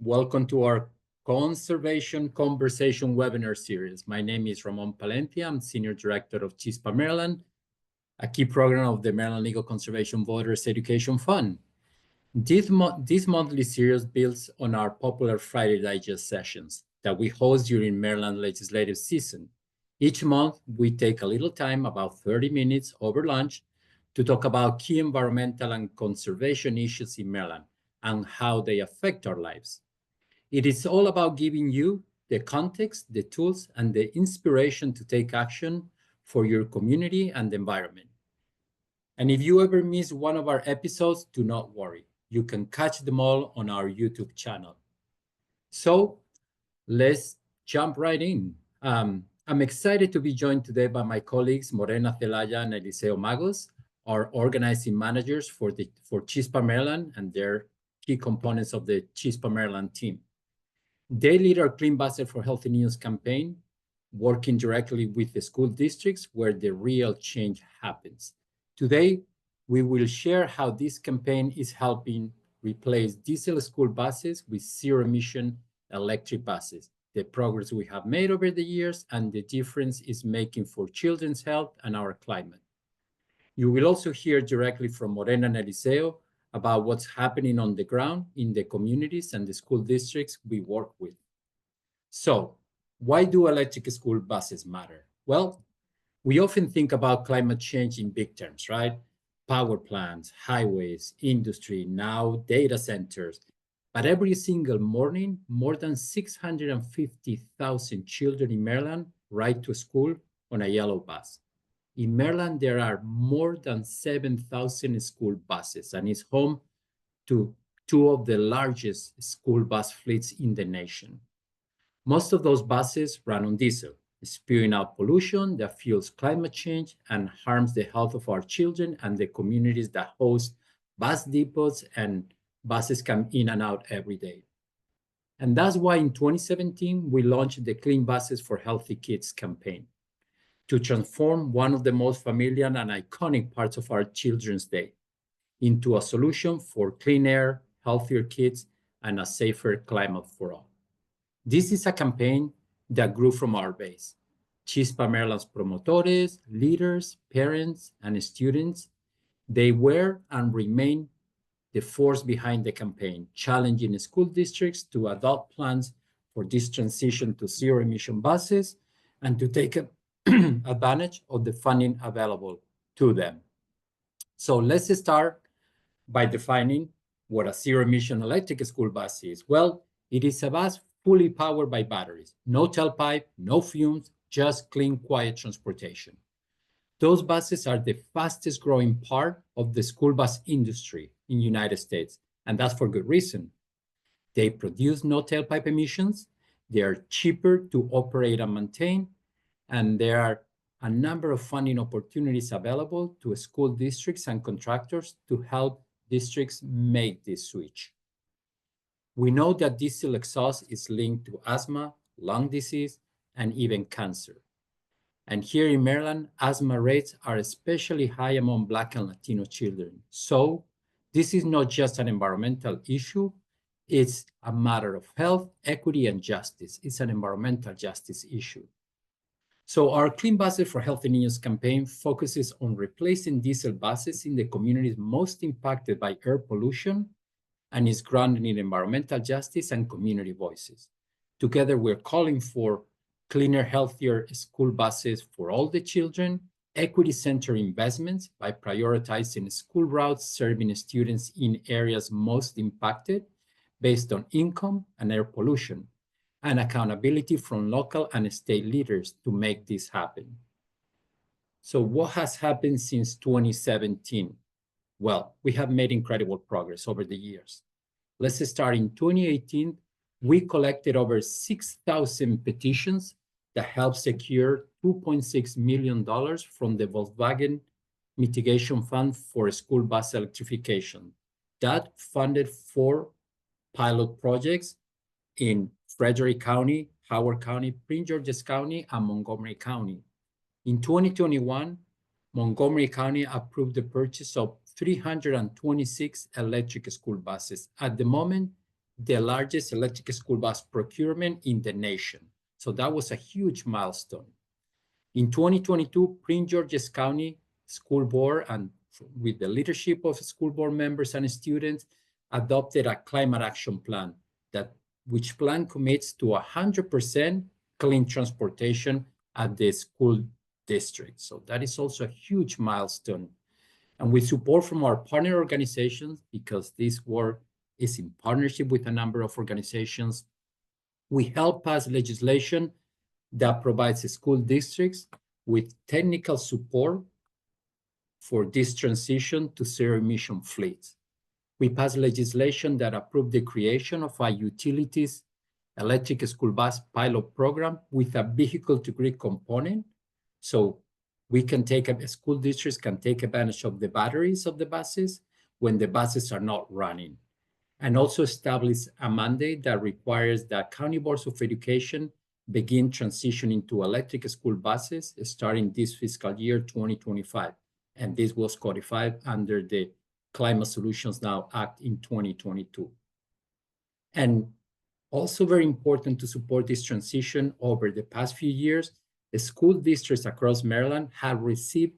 Welcome to our Conservation Conversation webinar series. My name is Ramon Palencia. I'm Senior Director of Chispa Maryland, a key program of the Maryland Legal Conservation Voters Education Fund. This monthly series builds on our popular Friday Digest sessions that we host during Maryland legislative season. Each month, we take a little time, about 30 minutes over lunch, to talk about key environmental and conservation issues in Maryland and how they affect our lives. It is all about giving you the context, the tools, and the inspiration to take action for your community and the environment. And if you ever miss one of our episodes, do not worry. You can catch them all on our YouTube channel. So let's jump right in. I'm excited to be joined today by my colleagues, Morena Celaya and Eliseo Magos, our organizing managers for Chispa Maryland and their key components of the Chispa Maryland team. They lead our Clean Buses for Healthy News campaign, working directly with the school districts where the real change happens. Today, we will share how this campaign is helping replace diesel school buses with zero-emission electric buses, the progress we have made over the years, and the difference it's making for children's health and our climate. You will also hear directly from Morena and Eliseo about what's happening on the ground in the communities and the school districts we work with. So, why do electric school buses matter? Well, we often think about climate change in big terms, right? Power plants, highways, industry, now data centers. But every single morning, more than 650,000 children in Maryland ride to school on a yellow bus. In Maryland, there are more than 7,000 school buses, and is home to two of the largest school bus fleets in the nation. Most of those buses run on diesel, spewing out pollution that fuels climate change and harms the health of our children and the communities that host bus depots and buses come in and out every day. And that's why in 2017, we launched the Clean Buses for Healthy Kids campaign to transform one of the most familiar and iconic parts of our Children's Day into a solution for clean air, healthier kids, and a safer climate for all. This is a campaign that grew from our base. Chispa Maryland's promotores, leaders, parents, and students, they were and remain the force behind the campaign, challenging school districts to adopt plans for this transition to zero-emission buses and to take advantage of the funding available to them. So let's start by defining what a zero-emission electric school bus is. Well, it is a bus fully powered by batteries, no tailpipe, no fumes, just clean, quiet transportation. Those buses are the fastest growing part of the school bus industry in the United States, and that's for good reason. They produce no tailpipe emissions, they are cheaper to operate and maintain, and there are a number of funding opportunities available to school districts and contractors to help districts make this switch. We know that diesel exhaust is linked to asthma, lung disease, and even cancer. And here in Maryland, asthma rates are especially high among Black and Latino children. So this is not just an environmental issue, it's a matter of health, equity, and justice. It's an environmental justice issue. So our Clean Buses for Healthy News campaign focuses on replacing diesel buses in the communities most impacted by air pollution and is grounded in environmental justice and community voices. Together, we're calling for cleaner, healthier school buses for all the children, equity-centered investments by prioritizing school routes serving students in areas most impacted based on income and air pollution, and accountability from local and state leaders to make this happen. So what has happened since 2017? Well, we have made incredible progress over the years. Let's start in 2018. We collected over 6,000 petitions that helped secure $2.6 million from the Volkswagen Mitigation Fund for School Bus Electrification. That funded 4 pilot projects in Frederick County, Howard County, Prince George's County, and Montgomery County. In 2021, Montgomery County approved the purchase of 326 electric school buses. At the moment, the largest electric school bus procurement in the nation. So that was a huge milestone. In 2022, Prince George's County School Board, and with the leadership of school board members and students, adopted a climate action plan which plan commits to 100% clean transportation at the school district. So that is also a huge milestone. And with support from our partner organizations, because this work is in partnership with a number of organizations, we help pass legislation that provides school districts with technical support for this transition to zero-emission fleets. We passed legislation that approved the creation of a utilities electric school bus pilot program with a vehicle-to-grid component. So school districts can take advantage of the batteries of the buses when the buses are not running. And also establish a mandate that requires that county boards of education begin transitioning to electric school buses starting this fiscal year 2025. And this was codified under the Climate Solutions Now Act in 2022. And also very important to support this transition over the past few years, the school districts across Maryland have received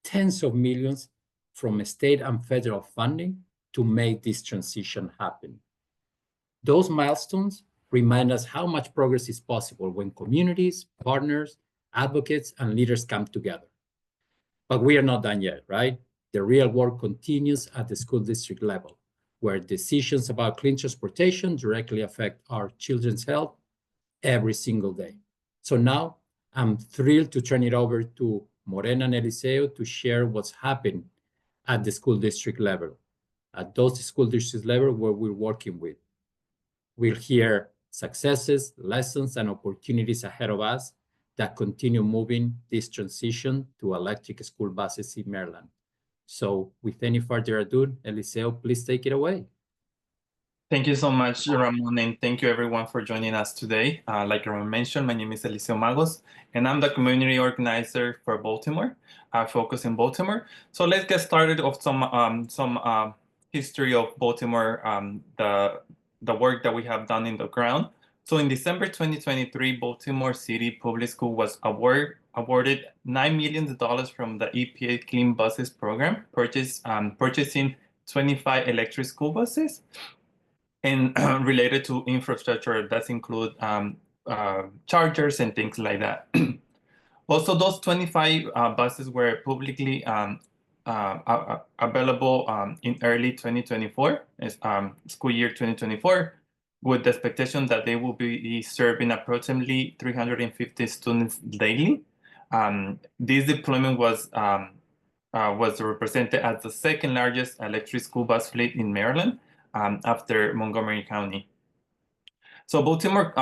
tens of millions from state and federal funding to make this transition happen. Those milestones remind us how much progress is possible when communities, partners, advocates, and leaders come together. But we are not done yet, right? The real work continues at the school district level, where decisions about clean transportation directly affect our children's health every single day. So now I'm thrilled to turn it over to Morena and Eliseo to share what's happened at the school district level, at those school district level where we're working with. We'll hear successes, lessons, and opportunities ahead of us that continue moving this transition to electric school buses in Maryland. So with any further ado, Eliseo, please take it away. Thank you so much, Ramon, and thank you everyone for joining us today. Like Ramon mentioned, my name is Eliseo Magos, and I'm the community organizer for Baltimore, focus in Baltimore. So let's get started with some history of Baltimore, the work that we have done in the ground. So in December 2023, Baltimore City Public School was awarded $9 million from the EPA Clean Buses program, purchasing 25 electric school buses. And related to infrastructure, that include chargers and things like that. Also, those 25 buses were publicly available in early 2024, school year 2024, with the expectation that they will be serving approximately 350 students daily. This deployment was represented as the second largest electric school bus fleet in Maryland, after Montgomery County. So Baltimore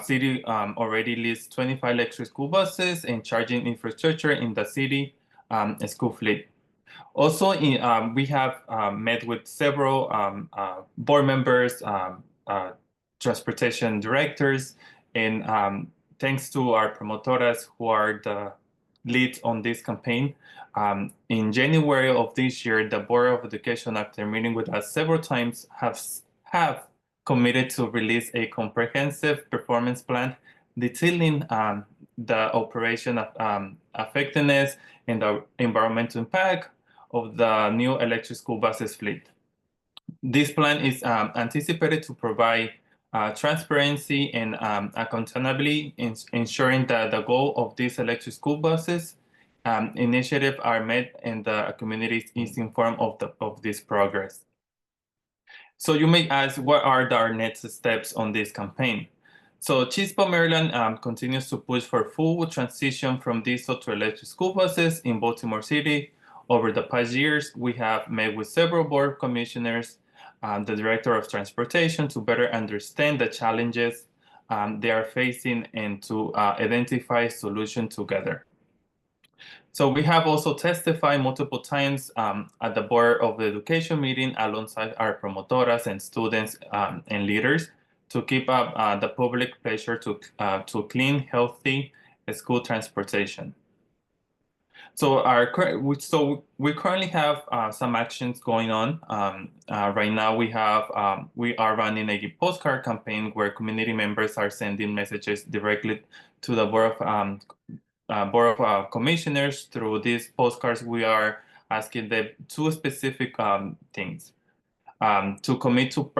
City already leads 25 electric school buses and charging infrastructure in the city school fleet. Also, we have met with several board members, transportation directors, and thanks to our promotoras who are the leads on this campaign. In January of this year, the Board of Education, after meeting with us several times, have committed to release a comprehensive performance plan detailing the operation of effectiveness and the environmental impact of the new electric school buses fleet. This plan is anticipated to provide transparency and accountability, ensuring that the goal of these electric school buses initiative are met and the community is informed of this progress. So you may ask, what are our next steps on this campaign? So Chispa Maryland continues to push for full transition from diesel to electric school buses in Baltimore City. Over the past years, we have met with several board commissioners, the director of transportation, to better understand the challenges they are facing and to identify solutions together. So we have also testified multiple times at the Board of Education meeting alongside our promotoras and students and leaders to keep up the public pressure to clean, healthy school transportation. So we currently have some actions going on. Right now we are running a postcard campaign where community members are sending messages directly to the Board of Commissioners. Through these postcards, we are asking them two specific things. To commit to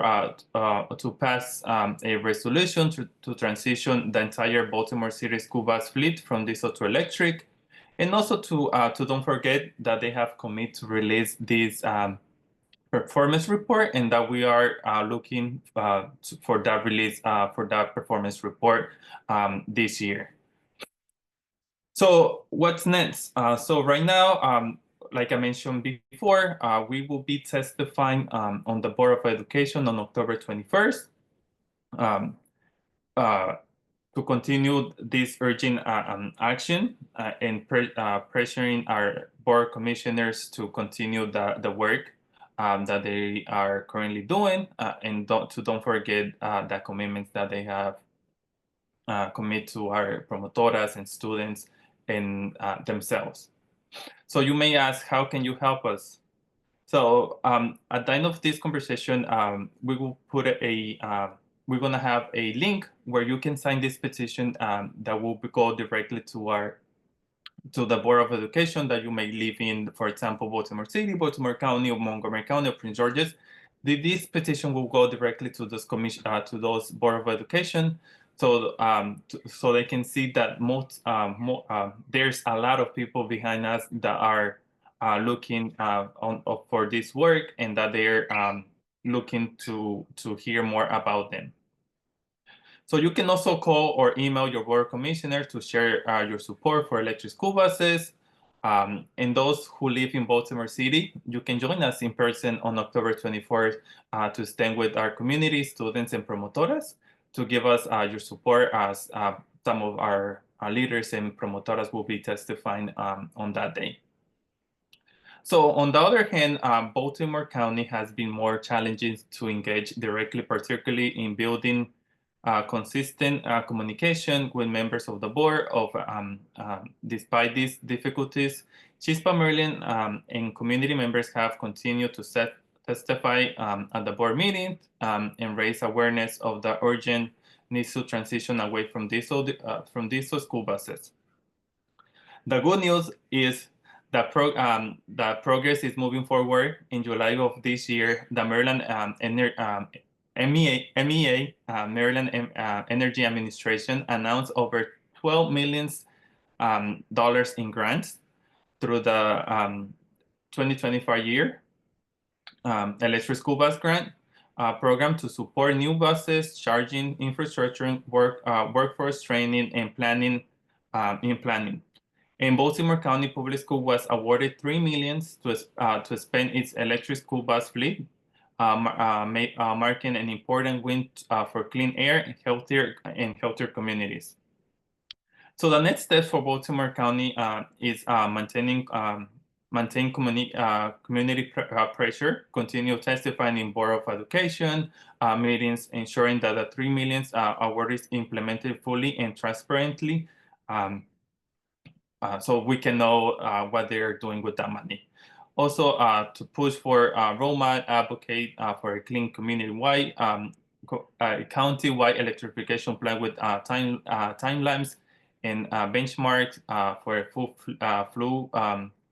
pass a resolution to transition the entire Baltimore City school bus fleet from diesel to electric, and also to don't forget that they have committed to release this performance report, and that we are looking for that release for that performance report this year. So what's next? So right now, like I mentioned before, we will be testifying on the Board of Education on October 21st to continue this urgent action and pressuring our board commissioners to continue the work that they are currently doing, and don't forget the commitments that they have commit to our promotoras and students and themselves. So you may ask, how can you help us? So at the end of this conversation, we will put we're gonna have a link where you can sign this petition that will go directly to the Board of Education that you may live in, for example, Baltimore City, Baltimore County, or Montgomery County, or Prince George's. This petition will go directly to those those Board of Education, so so they can see that there's a lot of people behind us that are looking for this work, and that they're looking to hear more about them. So you can also call or email your board commissioner to share your support for electric school buses. And those who live in Baltimore City, you can join us in person on October 24th to stand with our community, students, and promotoras to give us your support, as some of our leaders and promotoras will be testifying on that day. So on the other hand, Baltimore County has been more challenging to engage directly, particularly in building consistent communication with members of the board. Despite these difficulties, Chispa Maryland and community members have continued to testify at the board meeting and raise awareness of the urgent need to transition away from diesel school buses. The good news is that progress is moving forward. In July of this year, the Maryland MEA, Maryland Energy Administration, announced over $12 million in grants through the 2025 year electric school bus grant program to support new buses, charging infrastructure, workforce training, and planning. And Baltimore County Public School was awarded $3 million to expand its electric school bus fleet, marking an important win for clean air and healthier communities. So the next step for Baltimore County is maintain community pressure, continue testifying in Board of Education meetings, ensuring that the $3 million award is implemented fully and transparently, so we can know what they're doing with that money. Also, to push for role model, advocate for a clean community-wide, county-wide electrification plan with timelines and benchmarks for a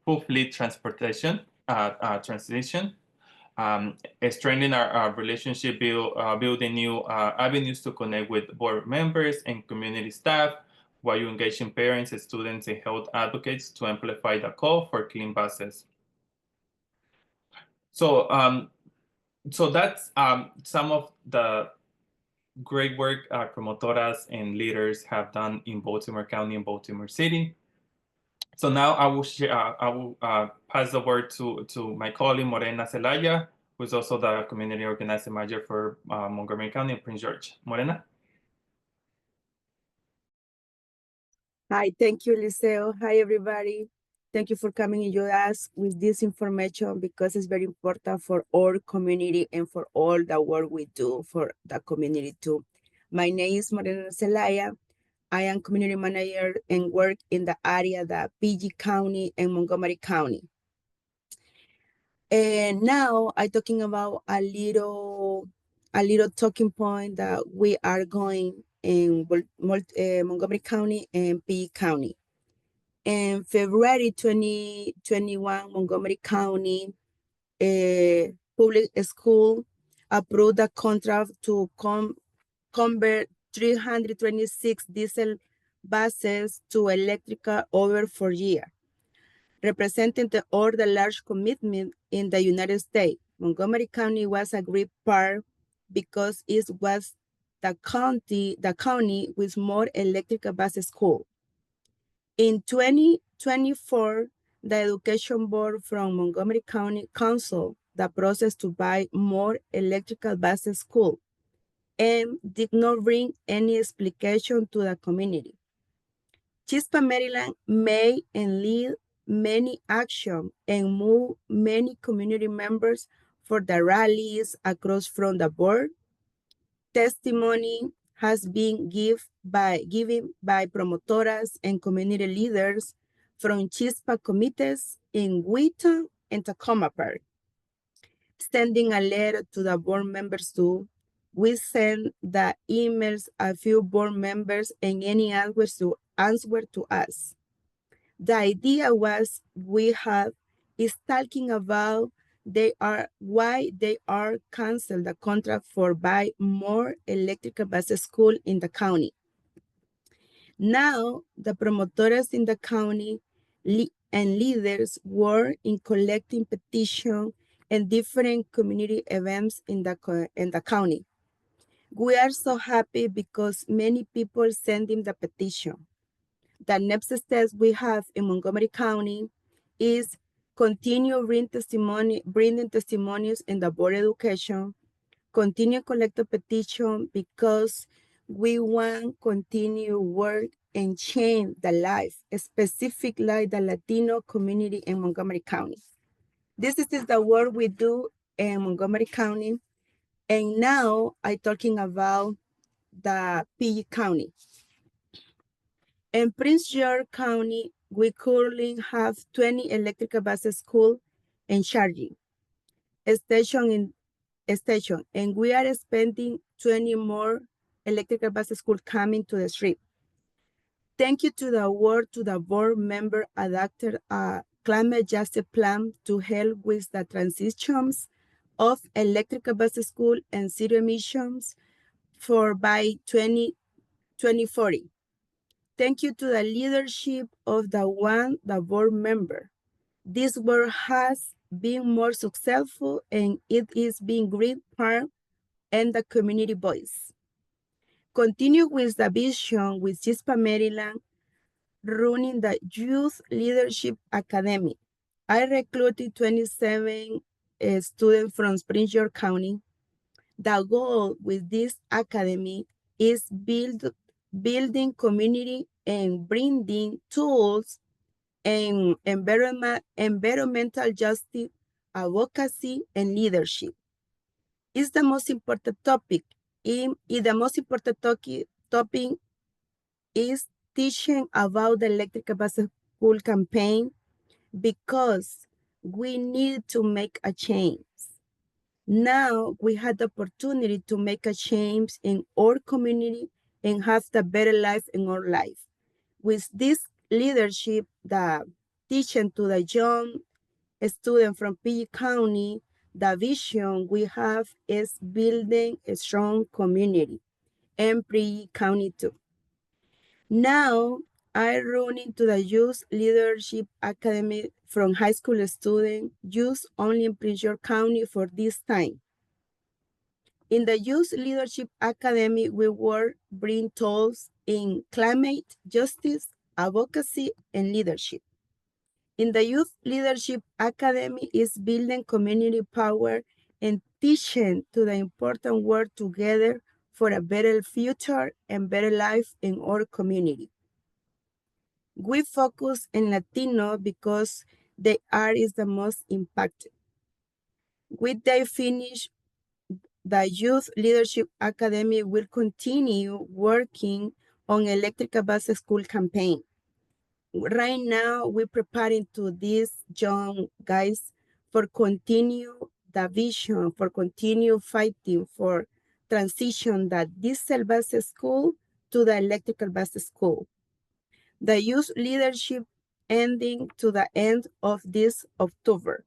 full fleet transportation transition. Strengthening our relationship, building new avenues to connect with board members and community staff, while you engaging parents, students, and health advocates to amplify the call for clean buses. So, so that's some of the great work promotoras and leaders have done in Baltimore County and Baltimore City. So now I will pass the word to my colleague Morena Zelaya, who is also the community organizing manager for Montgomery County and Prince George. Morena. Hi, thank you, Liceo. Hi, everybody. Thank you for coming to us with this information, because it's very important for our community and for all the work we do for the community too. My name is Morena Zelaya. I am community manager and work in the area that PG County and Montgomery County. And now I'm talking about a little talking point that we are going in Montgomery County and PG County. In February 2021, Montgomery County Public School approved a contract to convert 326 diesel buses to electrical over 4 years, representing the large commitment in the United States. Montgomery County was a great part because it was the county with more electrical bus schools. In 2024, the Education Board from Montgomery County Council the process to buy more electrical bus schools and did not bring any explication to the community. Chispa Maryland made and lead many actions and move many community members for the rallies across from the board. Testimony has been given by promotoras and community leaders from Chispa committees in Wheaton and Tacoma Park. Sending a letter to the board members too. We sent the emails a few board members and any answers to answer to us. The idea was we have is talking about why they are canceled the contract for buy more electrical bus school in the county. Now the promoters in the county and leaders were in collecting petition and different community events in the county. We are so happy because many people sending the petition. The next steps we have in Montgomery County is continue bringing testimonies in the board education, continue collect the petition because we want continue work and change the life, specifically the Latino community in Montgomery County. This is the work we do in Montgomery County. And now I'm talking about the PG County. In Prince George County, we currently have 20 electrical bus schools and charging station, and we are expecting 20 more electrical bus schools coming to the street. Thank you to the board member adopted a climate justice plan to help with the transitions of electrical bus school and zero emissions by 2040. Thank you to the leadership of the board member. This work has been more successful and it is being great part and the community voice. Continue with the vision with Chispa Maryland running the Youth Leadership Academy. I recruited 27 students from Prince George County. The goal with this academy is building community and bringing tools and environmental justice, advocacy, and leadership. It's the most important topic. The most important topic is teaching about the electrical bus school campaign because we need to make a change. Now we had the opportunity to make a change in our community and have the better life in our life. With this leadership, the teaching to the young student from PG County, the vision we have is building a strong community and PG County too. Now I run into the Youth Leadership Academy from high school students used only in Prince George County for this time. In the Youth Leadership Academy, we will bring tools in climate justice, advocacy, and leadership. In the Youth Leadership Academy is building community power and teaching to the important work together for a better future and better life in our community. We focus on Latino because they is the most impacted. With they finish, the Youth Leadership Academy will continue working on electrical bus school campaign. Right now, we're preparing to these young guys for continue the vision, for continue fighting for transition that diesel bus school to the electrical bus school. The youth leadership ending to the end of this October.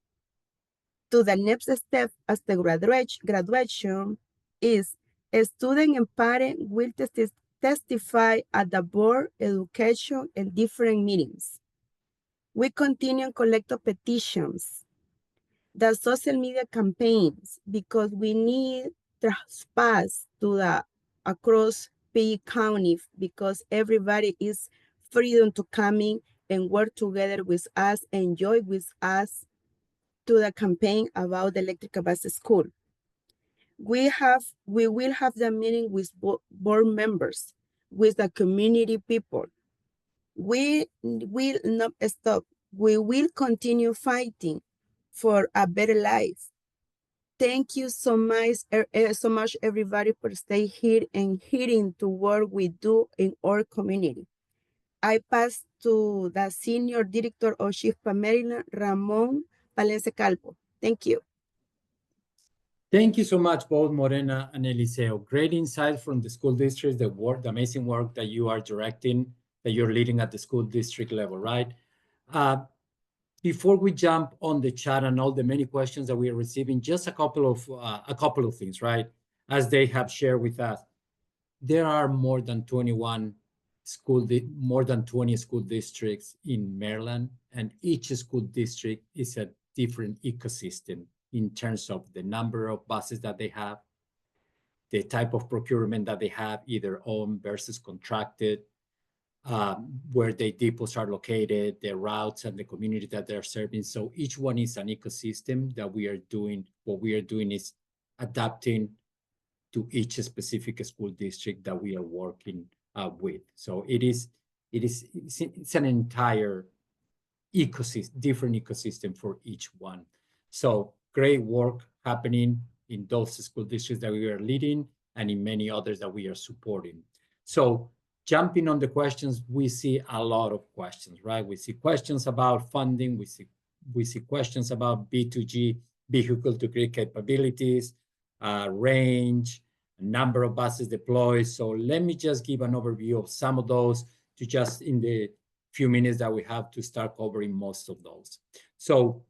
To the next step as the graduation is a student and parent will testify at the board, education, and different meetings. We continue collecting petitions, the social media campaigns, because we need trespass to the across P County because everybody is freedom to come in and work together with us, enjoy with us to the campaign about the electrical bus school. We will have the meeting with board members, with the community people. We will not stop. We will continue fighting for a better life. Thank you so much, everybody, for staying here and hearing the work we do in our community. I pass to the Senior Director of Chispa Maryland, Ramon Valencia Calvo. Thank you. Thank you so much, both Morena and Eliseo. Great insight from the school districts, the amazing work that you are directing, that you're leading at the school district level, right? Before we jump on the chat and all the many questions that we are receiving, just a couple of things, right? As they have shared with us, there are more than 20 school districts in Maryland, and each school district is a different ecosystem in terms of the number of buses that they have, the type of procurement that they have, either owned versus contracted, where the depots are located, the routes and the community that they're serving. So each one is an ecosystem that we are doing. What we are doing is adapting to each specific school district that we are working with. So it's an entire ecosystem, different ecosystem for each one. So great work happening in those school districts that we are leading and in many others that we are supporting. So jumping on the questions, we see a lot of questions, right? We see questions about funding. We see questions about B2G, vehicle-to-grid capabilities, range, number of buses deployed. So let me just give an overview of some of those to just in the few minutes that we have to start covering most of those. So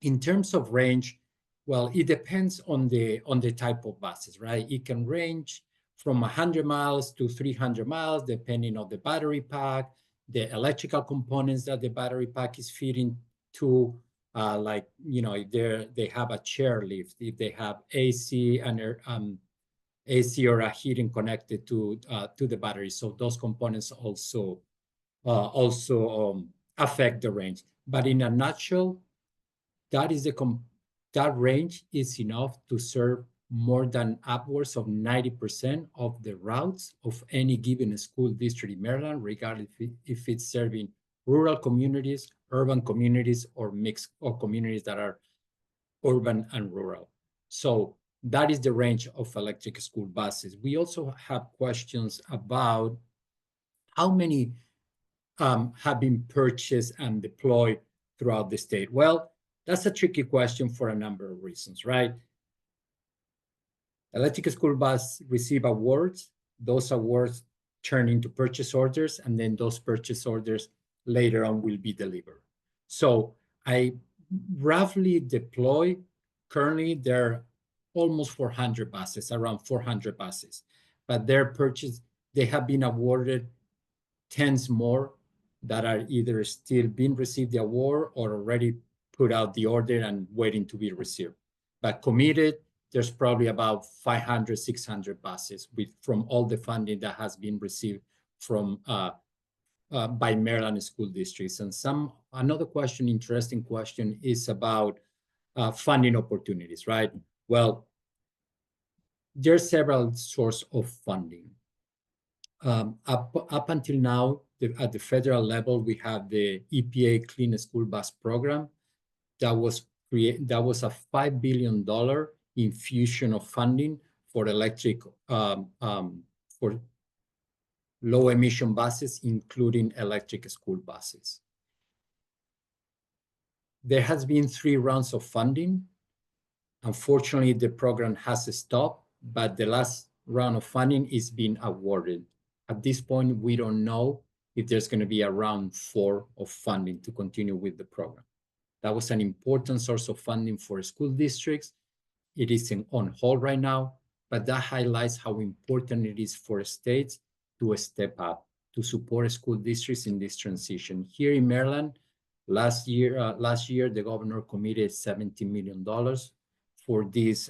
in terms of range, well, it depends on the type of buses, right? It can range from 100 miles to 300 miles, depending on the battery pack, the electrical components that the battery pack is feeding to, like, you know, if they have a chair lift, if they have AC and AC or a heating connected to the battery. So those components also affect the range. But in a nutshell, that range is enough to serve more than upwards of 90% of the routes of any given school district in Maryland, regardless if it's serving rural communities, urban communities, or mixed or communities that are urban and rural. So that is the range of electric school buses. We also have questions about how many have been purchased and deployed throughout the state. Well, that's a tricky question for a number of reasons, right? Electric school bus receive awards. Those awards turn into purchase orders, and then those purchase orders later on will be delivered. So I roughly deploy, currently there are almost 400 buses, around 400 buses, but they have been awarded tens more that are either still being received the award or already put out the order and waiting to be received. But committed, there's probably about 500, 600 buses from all the funding that has been received from by Maryland school districts. And another question, interesting question, is about funding opportunities, right? Well, there are several sources of funding. Up until now, at the federal level, we have the EPA Clean School Bus Program that was a $5 billion infusion of funding for electric low emission buses, including electric school buses. There has been 3 rounds of funding. Unfortunately, the program has stopped, but the last round of funding is being awarded. At this point, we don't know if there's going to be a round 4 of funding to continue with the program. That was an important source of funding for school districts. It is on hold right now, but that highlights how important it is for states to step up to support school districts in this transition. Here in Maryland, last year, the governor committed $70 million for these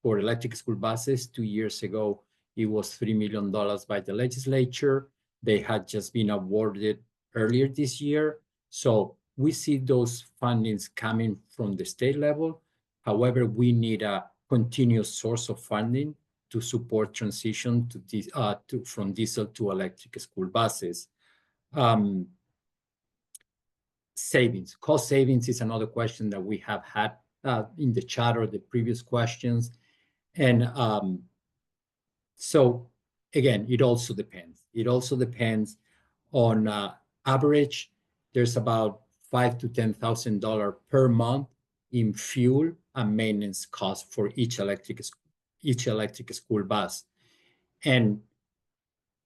for electric school buses. 2 years ago, it was $3 million by the legislature. They had just been awarded earlier this year. So we see those fundings coming from the state level. However, we need a continuous source of funding to support transition to this, from diesel to electric school buses. Savings, cost savings is another question that we have had in the chat or the previous questions. And so again, it also depends. It also depends on average. There's about $5,000 to $10,000 per month in fuel and maintenance costs for each electric school bus. And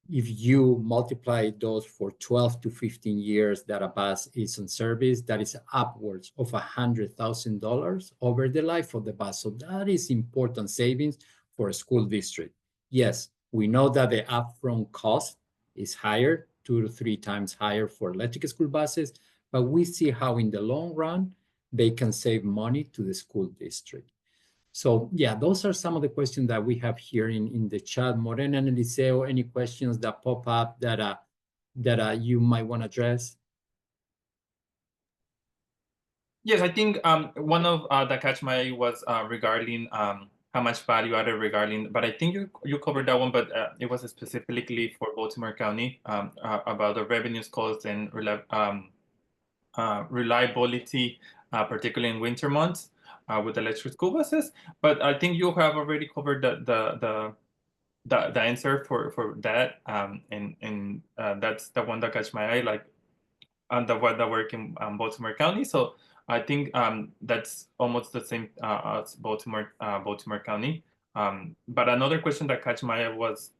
if you multiply those for 12 to 15 years that a bus is in service, that is upwards of $100,000 over the life of the bus. So that is important savings for a school district. Yes, we know that the upfront cost is higher, 2 to 3 times higher for electric school buses, but we see how in the long run, they can save money to the school district. So yeah, those are some of the questions that we have here in the chat. Morena and Eliseo, any questions that pop up that you might want to address? Yes, I think one of the catch my eye was regarding how much value added regarding, but I think you covered that one, but it was specifically for Baltimore County about the revenues, costs, and reliability, particularly in winter months with electric school buses. But I think you have already covered the answer for that, and that's the one that catch my eye, like on the one that work in Baltimore County. So I think that's almost the same as Baltimore County. But another question that catch my eye was,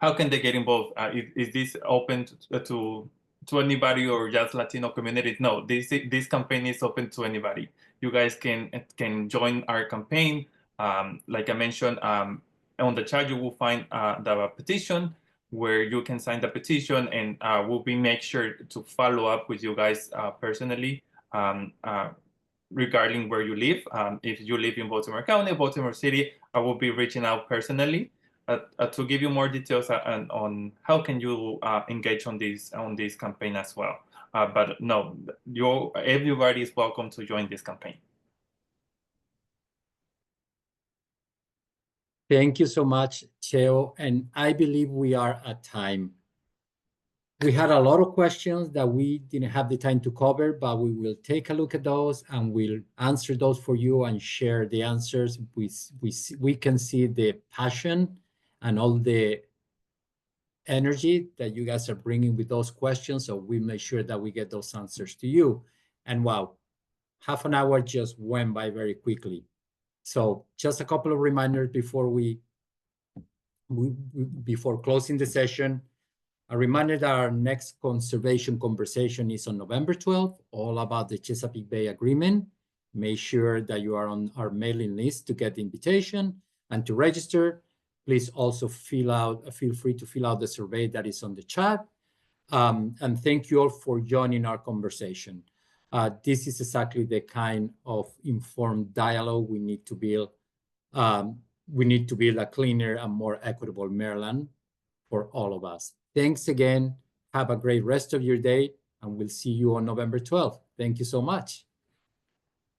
how can they get involved? Is this open to anybody or just Latino communities? No, this campaign is open to anybody. You guys can join our campaign. Like I mentioned, on the chat you will find the petition where you can sign the petition, and we'll make sure to follow up with you guys personally regarding where you live. If you live in Baltimore County, Baltimore City, I will be reaching out personally to give you more details on how can you engage on this campaign as well. But no, everybody is welcome to join this campaign. Thank you so much, Cheo. And I believe we are at time. We had a lot of questions that we didn't have the time to cover, but we will take a look at those and we'll answer those for you and share the answers. We can see the passion and all the energy that you guys are bringing with those questions. So we make sure that we get those answers to you. And wow, half an hour just went by very quickly. So just a couple of reminders before before closing the session. A reminder that our next conservation conversation is on November 12th, all about the Chesapeake Bay Agreement. Make sure that you are on our mailing list to get the invitation and to register. Please also feel free to fill out the survey that is on the chat. And thank you all for joining our conversation. This is exactly the kind of informed dialogue we need to build. We need to build a cleaner and more equitable Maryland for all of us. Thanks again. Have a great rest of your day, and we'll see you on November 12th. Thank you so much.